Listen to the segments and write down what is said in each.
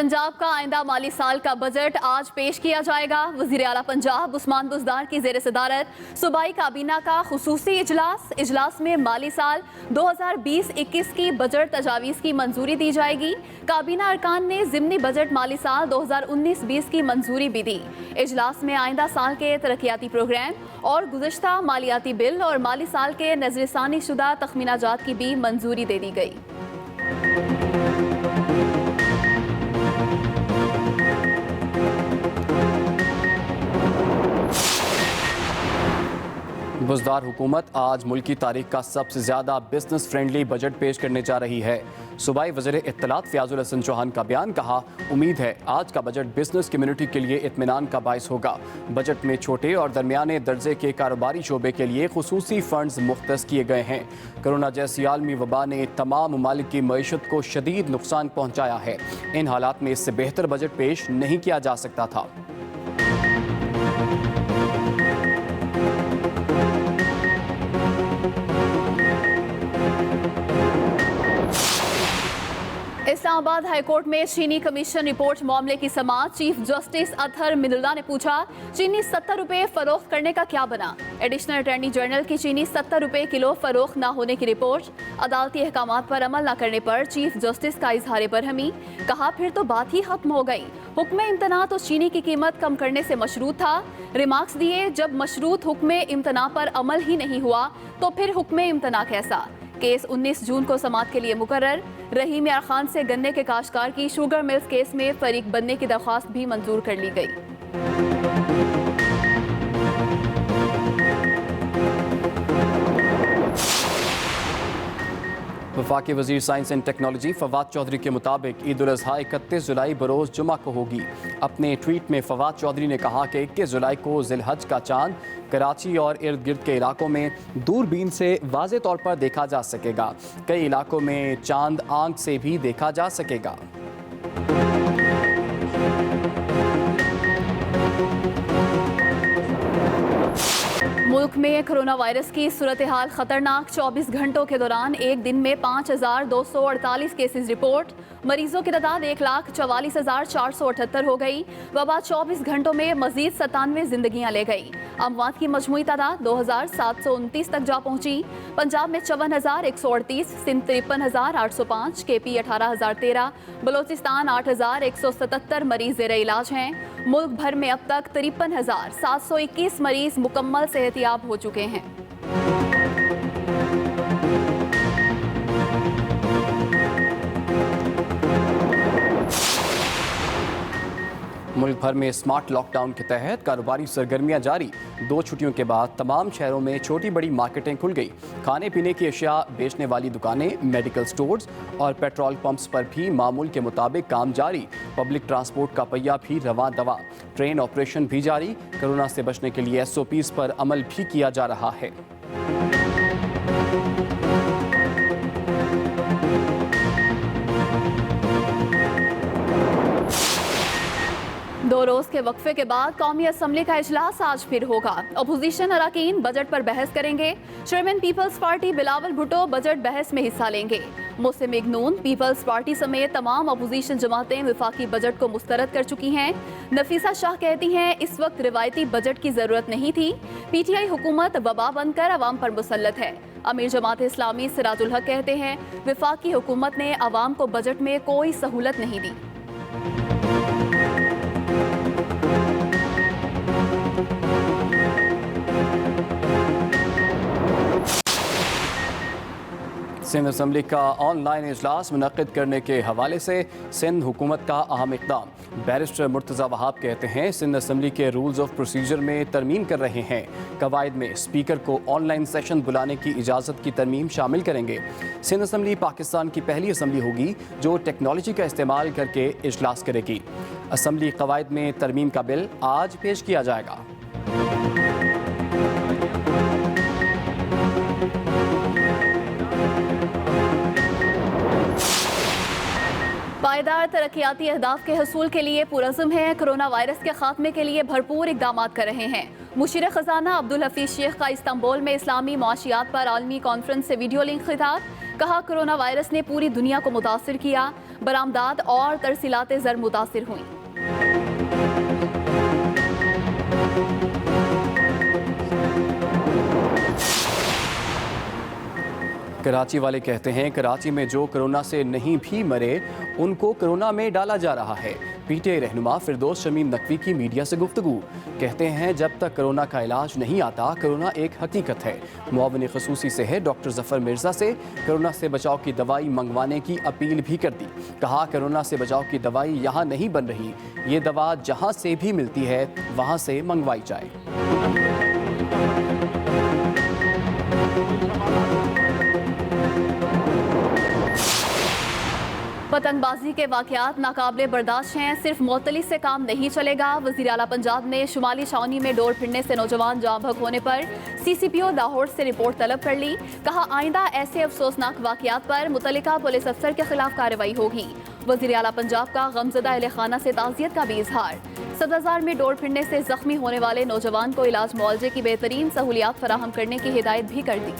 पंजाब का आइंदा माली साल का बजट आज पेश किया जाएगा। वज़ीर आला पंजाब उस्मान बुज़दार की ज़ेर सदारत सूबाई काबीना का खुसूसी इजलास में माली साल 2020-21 की बजट तजावीज़ की मंजूरी दी जाएगी। काबीना अरकान ने ज़िमनी बजट माली साल 2019-20 की मंजूरी भी दी। इजलास में आइंदा साल के तरक्याती प्रोग्राम और गुज़श्ता मालियाती बिल और माली साल के नज़रसानी शुदा तखमीनाजात की भी मंजूरी दे दी गई। बुज़दार हुकूमत आज मुल्क की तारीख का सबसे ज़्यादा बिजनेस फ्रेंडली बजट पेश करने जा रही है। सूबाई वज़ीर इत्तलात फ़याज़ुल हसन चौहान का बयान, कहा उम्मीद है आज का बजट बिजनेस कम्युनिटी के लिए इत्मीनान का बाइस होगा। बजट में छोटे और दरमियाने दर्जे के कारोबारी शोबे के लिए खुसूसी फ़ंड्स मुख्तस किए गए हैं। कोरोना जैसी आलमी वबा ने तमाम ममालिक की मईशत को शदीद नुकसान पहुँचाया है। इन हालात में इससे बेहतर बजट पेश नहीं किया जा सकता था। इस्लामाबाद हाईकोर्ट में चीनी कमीशन रिपोर्ट मामले की समाअत चीफ जस्टिस अतहर मिनुल्लाह ने पूछा, चीनी 70 रुपए फरोख्त करने का क्या बना। एडिशनल अटॉर्नी जनरल की चीनी 70 रुपए किलो फरोख्त न होने की रिपोर्ट, अदालती अहकामात पर अमल न करने पर चीफ जस्टिस का इजहार बरहमी। कहा फिर तो बात ही खत्म हो गई। हुक्म इम्तना तो चीनी की कीमत कम करने से मशरूत था। रिमार्क्स दिए, जब मशरूत हुक्म इम्तना पर अमल ही नहीं हुआ तो फिर हुक्म इम्तना कैसा। केस 19 जून को समाअत के लिए मुकर्रर। रहीम यार खान से गन्ने के काश्तकार की शुगर मिल्स केस में फरीक बनने की दरख्वास्त भी मंजूर कर ली गई। वफाकी वज़ीर science and technology Fawad Chaudhry के मुताबिक ईद उल अज़हा 31 जुलाई बरोज़ जुमा को होगी। अपने ट्वीट में फवाद चौधरी ने कहा कि 21 जुलाई को ज़िलहज का चांद कराची और इर्द गिर्द के इलाकों में दूरबीन से वाज़े तौर पर देखा जा सकेगा। कई इलाकों में चांद आंख से भी देखा जा सकेगा। मुल्क में कोरोना वायरस की सूरत हाल खतरनाक। 24 घंटों के दौरान एक दिन में 5,248 केसेस रिपोर्ट। मरीजों की तादाद 1,44,478 हो गई। वबा 24 घंटों में मजीद 97 जिंदगियां ले गई। अमवात की मजमूई तादाद 2,729 तक जा पहुंची। पंजाब में 54,138, सिंध 53,805, KP 18,013, बलोचिस्तान 8,177 मरीज ज़ेर इलाज हैं। मुल्क भर में अब तक 53,721 मरीज मुकम्मल सेहतियाब हो चुके हैं। मुल्क भर में स्मार्ट लॉकडाउन के तहत कारोबारी सरगर्मियां जारी। 2 छुट्टियों के बाद तमाम शहरों में छोटी बड़ी मार्केटें खुल गई। खाने पीने की अशिया बेचने वाली दुकानें, मेडिकल स्टोर्स और पेट्रोल पंप्स पर भी मामूल के मुताबिक काम जारी। पब्लिक ट्रांसपोर्ट का पहिया भी रवां दवा। ट्रेन ऑपरेशन भी जारी। कोरोना से बचने के लिए SOPs पर अमल भी किया जा रहा है। दो रोज के वक्फे के बाद कौमी असम्बली का इजलास आज फिर होगा। अपोजिशन अरकान बजट पर बहस करेंगे। चेयरमैन पीपल्स पार्टी बिलावल भुट्टो बजट बहस में हिस्सा लेंगे। मुस्लिम लीग नून, पीपल्स पार्टी समेत तमाम अपोजिशन जमातें वफाकी बजट को मुस्तरद कर चुकी हैं। नफीसा शाह कहती हैं इस वक्त रिवायती बजट की जरूरत नहीं थी। PTI हुकूमत वबा बनकर अवाम पर मुसल्लत है। अमीर जमात इस्लामी सिराजुल हक कहते हैं वफाकी हुकूमत ने अवाम को बजट में कोई सहूलत नहीं दी। सिंध असम्बली का ऑनलाइन इजलास मुनक्किद करने के हवाले से सिंध हुकूमत का अहम इक़दाम। बैरिस्टर मुर्तज़ा वहाब कहते हैं सिंध असम्बली के रूल्स ऑफ प्रोसीजर में तरमीम कर रहे हैं। कवायद में स्पीकर को ऑनलाइन सेशन बुलाने की इजाज़त की तरमीम शामिल करेंगे। सिंध असम्बली पाकिस्तान की पहली असम्बली होगी जो टेक्नोलॉजी का इस्तेमाल करके इजलास करेगी। असम्बली कवायद में तरमीम का बिल आज पेश किया जाएगा। पायदार तरक्याती अहदाफ के हसूल के लिए पुरज़्म है। कोरोना वायरस के खात्मे के लिए भरपूर इक़दाम कर रहे हैं। मुशीर ख़जाना अब्दुल हफीज़ शेख का इस्तांबुल में इस्लामी मुआशियात पर आलमी कॉन्फ्रेंस से वीडियो लिंक खिताब। कहा कोरोना वायरस ने पूरी दुनिया को मुतासिर किया, बरामदात और तरसीलाते ज़र मुतासिर हुई। कराची वाले कहते हैं कराची में जो कोरोना से नहीं भी मरे उनको कोरोना में डाला जा रहा है। पीटीआई रहनुमा फिरदौस शमीम नकवी की मीडिया से गुफ्तगू, कहते हैं जब तक कोरोना का इलाज नहीं आता कोरोना एक हकीकत है। मुआविन खसूसी से है डॉक्टर जफर मिर्जा से कोरोना से बचाव की दवाई मंगवाने की अपील भी कर दी। कहा कोरोना से बचाव की दवाई यहाँ नहीं बन रही, ये दवा जहाँ से भी मिलती है वहाँ से मंगवाई जाए। पतंगबाजी के वाकयात नाकाबिले बर्दाश्त हैं, सिर्फ मुअत्तली से काम नहीं चलेगा। वज़ीर आला पंजाब ने शुमाली छावनी में डोर फिरने से नौजवान जाँ बहक होने पर CCPO लाहौर से रिपोर्ट तलब कर ली। कहा आइंदा ऐसे अफसोसनाक वाकयात पर मुतल्लिका पुलिस अफसर के खिलाफ कार्रवाई होगी। वज़ीर आला पंजाब का गमज़दा अहले खाना से ताज़ियत का भी इजहार। सदरजार में डोर फिरने से जख्मी होने वाले नौजवान को इलाज मुआवजे की बेहतरीन सहूलियात फराहम करने की हिदायत भी कर दी।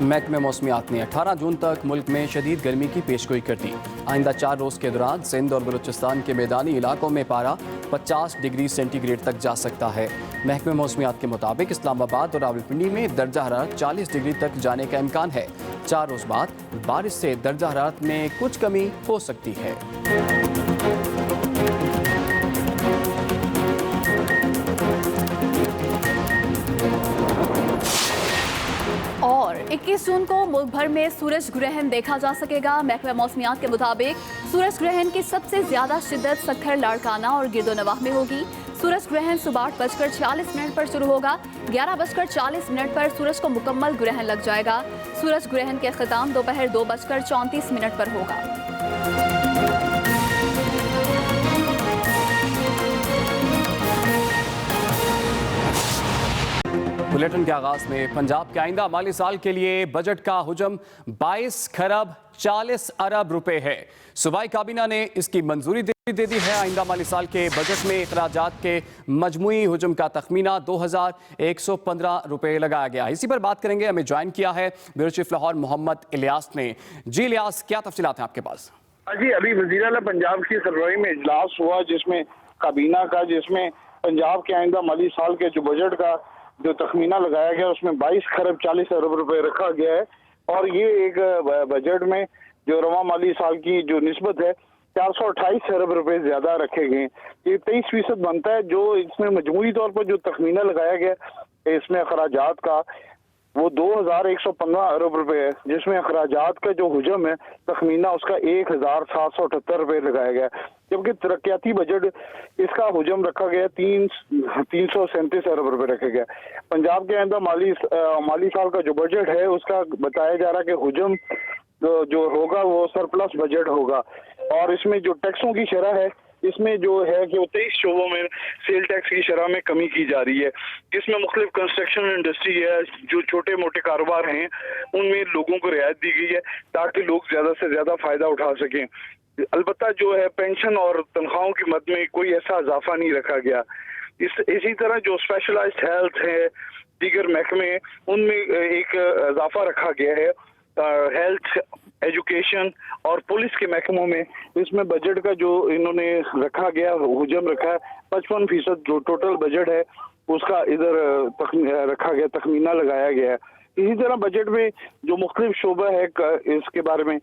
महकमे मौसमियात ने 18 जून तक मुल्क में शदीद गर्मी की पेशगोई कर दी। आइंदा 4 रोज़ के दौरान सिंध और बलूचिस्तान के मैदानी इलाकों में पारा 50 डिग्री सेंटीग्रेड तक जा सकता है। महकमे मौसमियात के मुताबिक इस्लामाबाद और रावलपिंडी में दर्जा हरारत 40 डिग्री तक जाने का इम्कान है। 4 रोज़ बाद बारिश से दर्जा हरारत में कुछ कमी हो सकती है। और 21 जून को मुल्क भर में सूरज ग्रहण देखा जा सकेगा। महकमा मौसमियात के मुताबिक सूरज ग्रहण की सबसे ज्यादा शिद्दत सक्खर, लाड़काना और गिरदोनवाह में होगी। सूरज ग्रहण सुबह 8:46 पर शुरू होगा। 11:40 पर सूरज को मुकम्मल ग्रहण लग जाएगा। सूरज ग्रहण के ख़िताम दोपहर 2:34 पर होगा। बुलेटिन के आगाज में पंजाब के आइंदा माली साल के लिए बजट का हुजम 22 खरब 40 अरब रुपए है। सूबाई काबीना ने इसकी मंजूरी दे दी है। आइंदा माली साल के बजट में अखराजात के मजमुई हुजम का तखमीना 2115 रुपए लगाया गया। इसी पर बात करेंगे। हमें ज्वाइन किया है ब्यूरो चीफ लाहौर मोहम्मद इलियास ने। जी इलियास, क्या तफसीलात हैं आपके पास? जी, अभी वज़ीर आला पंजाब की सरबराही में इजलास हुआ जिसमें काबीना का, जिसमें पंजाब के आइंदा माली साल के जो बजट का जो तखमीना लगाया गया उसमें 22 खरब 40 अरब रुपए रखा गया है। और ये एक बजट में जो रवा माली साल की जो निस्बत है 428 अरब रुपए ज्यादा रखे गए। ये 23% बनता है। जो इसमें मजमूई तौर पर जो तखमीना लगाया गया इसमें अखराजात का वो 2115 अरब रुपए है, जिसमें अखराजात का जो हुजम है तखमीना उसका 1778 रुपए लगाया गया। जबकि तरक्याती बजट इसका हुजम रखा गया 337 अरब रुपए रखे गया। पंजाब के अंदर माली साल का जो बजट है उसका बताया जा रहा है कि हुजम जो होगा वो सरप्लस बजट होगा। और इसमें जो टैक्सों की शरह है इसमें जो है कि वो 23 शोबों में सेल टैक्स की शरह में कमी की जा रही है। इसमें मुख्तलिफ कंस्ट्रक्शन इंडस्ट्री है, जो छोटे मोटे कारोबार हैं उनमें लोगों को रियायत दी गई है ताकि लोग ज्यादा से ज्यादा फायदा उठा सकें। अलबत्ता जो है पेंशन और तनख्वाहों की मद में कोई ऐसा इजाफा नहीं रखा गया। इसी तरह जो स्पेशलाइज्ड हेल्थ है, दीगर महकमे उनमें एक इजाफा रखा गया है। हेल्थ, एजुकेशन और पुलिस के महकमों में इसमें बजट का जो इन्होंने रखा गया हुजम रखा है 55% जो टोटल बजट है उसका इधर रखा गया, तखमीना लगाया गया है। इसी तरह बजट में जो मुख्तलिफ शोबा है इसके बारे में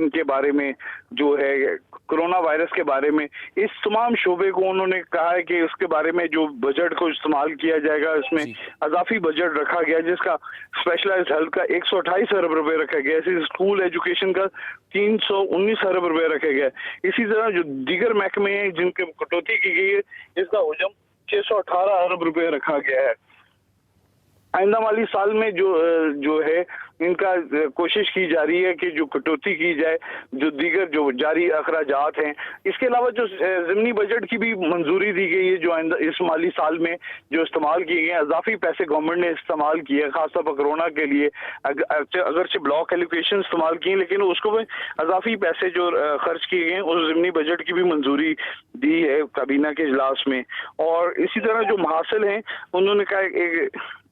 इनके बारे में जो है कोरोना वायरस के बारे में इस तमाम शोबे को उन्होंने कहा है कि उसके बारे में जो बजट को इस्तेमाल किया जाएगा। इसमें अजाफी बजट रखा गया जिसका स्पेशलाइज्ड हेल्थ का 128 अरब रुपए रखा गया। इसी स्कूल एजुकेशन का 319 अरब रुपए रखे गए। इसी तरह जो दीगर महकमे हैं जिनके कटौती की गई है इसका हुजम 618 अरब रुपए रखा गया है। आइंदा माली साल में जो है इनका कोशिश की जा रही है कि जो कटौती की जाए, जो दीगर जो जारी अखराजात हैं। इसके अलावा जो ज़िमनी बजट की भी मंजूरी दी गई है जो आइंदा इस माली साल में जो इस्तेमाल किए गए अजाफी पैसे गवर्नमेंट ने इस्तेमाल किए हैं खासतौर पर कोरोना के लिए। अगरचे ब्लॉक एलोकेशन इस्तेमाल किए लेकिन उसको भी अजाफी पैसे जो खर्च किए गए उस ज़िमनी बजट की भी मंजूरी दी है काबीना के इजलास में। और इसी तरह जो महासिल हैं उन्होंने कहा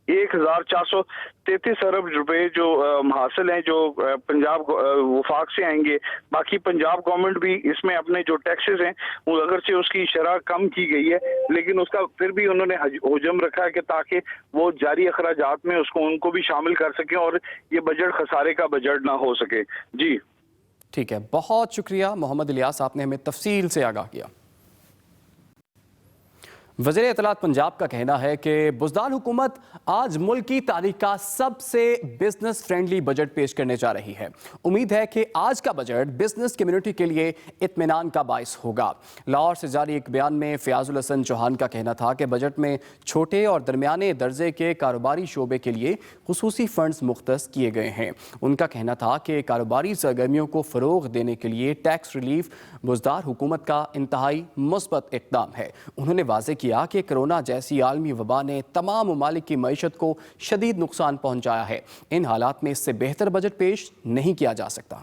1433 अरब रुपए जो हासिल हैं, जो पंजाब वफाक से आएंगे। बाकी पंजाब गवर्नमेंट भी इसमें अपने जो टैक्सेस हैं वो अगरचे उसकी शरह कम की गई है, लेकिन उसका फिर भी उन्होंने हुजम रखा है कि ताकि वो जारी अखराजात में उनको भी शामिल कर सकें और ये बजट खसारे का बजट ना हो सके। जी ठीक है, बहुत शुक्रिया मोहम्मद इलियास, आपने हमें तफसील से आगाह किया। वज़ीर इत्तलात पंजाब का कहना है कि बुज़दार हुकूमत आज मुल्क की तारीख का सबसे बिजनेस फ्रेंडली बजट पेश करने जा रही है। उम्मीद है कि आज का बजट बिजनेस कम्युनिटी के लिए इत्मीनान का बाइस होगा। लाहौर से जारी एक बयान में फ़याज़ुल हसन चौहान का कहना था कि बजट में छोटे और दरमियाने दर्जे के कारोबारी शोबे के लिए खुसूसी फंड्स मुख्तस किए गए हैं। उनका कहना था कि कारोबारी सरगर्मियों को फ़रोग़ देने के लिए टैक्स रिलीफ बुज़दार हुकूमत का इंतहाई मुस्बत इक़दाम है। उन्होंने वाज़ेह किया कि कोरोना जैसी आलमी वबा ने तमाम ममालिक की मईशत को शदीद नुकसान पहुंचाया है। इन हालात में इससे बेहतर बजट पेश नहीं किया जा सकता।